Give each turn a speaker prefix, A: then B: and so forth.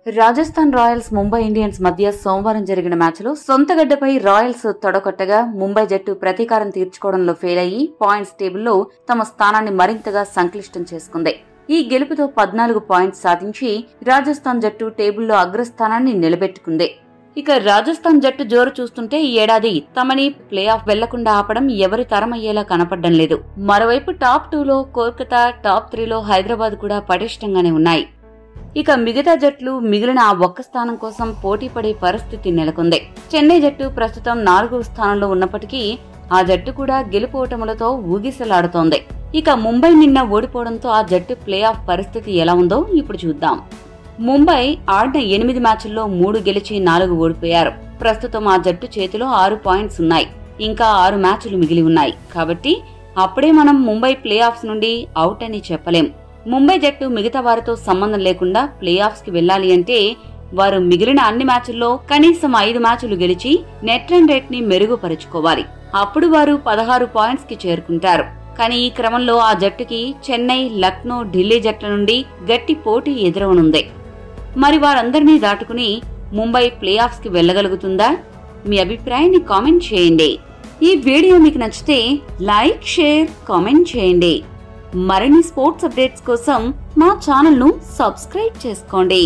A: Rajasthan Royals Mumbai Indians మధ్య సోమవారం జరిగిన మ్యాచ్లో సొంతగడ్డపై రాయల్స్ తొడగొట్టగా ముంబై జట్టు ప్రతీకారం తీర్చుకోవడంలో ఫెయిల్ అయ్యి పాయింట్స్ టేబుల్లో తమ స్థానాన్ని మరింతగా సంక్లిష్టం చేసుకుంది. ఈ గెలుపుతో 14 పాయింట్స్ సాధించి రాజస్థాన్ జట్టు టేబుల్లో అగ్రస్థానాన్ని నిలబెట్టుకుంది. ఇక రాజస్థాన్ జట్టు జోరు చూస్తుంటే ఈ ఏడాది తమని ప్లే ఆఫ్ వెళ్లకుండా ఆపడం ఎవరి తరమయ్యేలా కనపడడం లేదు. మరోవైపు టాప్ 2లో కోల్కతా, టాప్ 3లో హైదరాబాద్ కూడా పటిష్టంగానే ఉన్నాయి. ఇక మిగతా జట్లు మిగిలిన ఆ ఒక్క స్థానం కోసం పోటీ పడే పరిస్థితి నెలకొంది. చెన్నై జట్టు ప్రస్తుతం 4వ స్థానంలో ఉన్నప్పటికీ ఆ జట్టు కూడా గెలుపోటములతో ఊగిసలాడుతోంది. ఇక ముంబై నిన్న ఓడిపోవడంతో ఆ జట్టు ప్లే ఆఫ్ పరిస్థితి ఎలా ఉందో ఇప్పుడు చూద్దాం. ముంబై ఆడిన 8 మ్యాచ్ల్లో 3 గెలిచి 4 ఓడిపోయారు. ప్రస్తుతం ఆ జట్టు చేతిలో 6 పాయింట్స్ ఉన్నాయి. ఇంకా 6 మ్యాచ్లు మిగిలి ఉన్నాయి. కాబట్టి అప్పుడే మనం ముంబై ప్లే ఆఫ్స్ నుండి అవుట్ అని చెప్పలేం. ముంబై జట్టు మిగతా వారితో సంబంధం లేకుండా ప్లే ఆఫ్స్ కి వెళ్లాలి అంటే వారు మిగిలిన అన్ని మ్యాచ్ల్లో కనీసం 5 మ్యాచ్లు గెలిచి నెట్ రన్ రేట్ ని మెరుగుపరుచుకోవాలి. అప్పుడు వారు 16 పాయింట్స్ కి చేరుకుంటారు. కానీ ఈ క్రమంలో ఆ జట్టుకి చెన్నై, లక్నో, ఢిల్లీ జట్ల నుండి గట్టి పోటీ ఎదురవనుంది. మరి వారందరినీ దాటుకుని ముంబై ప్లే ఆఫ్స్ కి వెళ్లగలుగుతుందా? మీ అభిప్రాయాన్ని కామెంట్ చేయండి. ఈ వీడియో మీకు నచ్చితే లైక్, షేర్, కామెంట్ చేయండి. మరిన్ని స్పోర్ట్స్ అప్డేట్స్ కోసం మా ఛానల్ ను సబ్స్క్రైబ్ చేసుకోండి.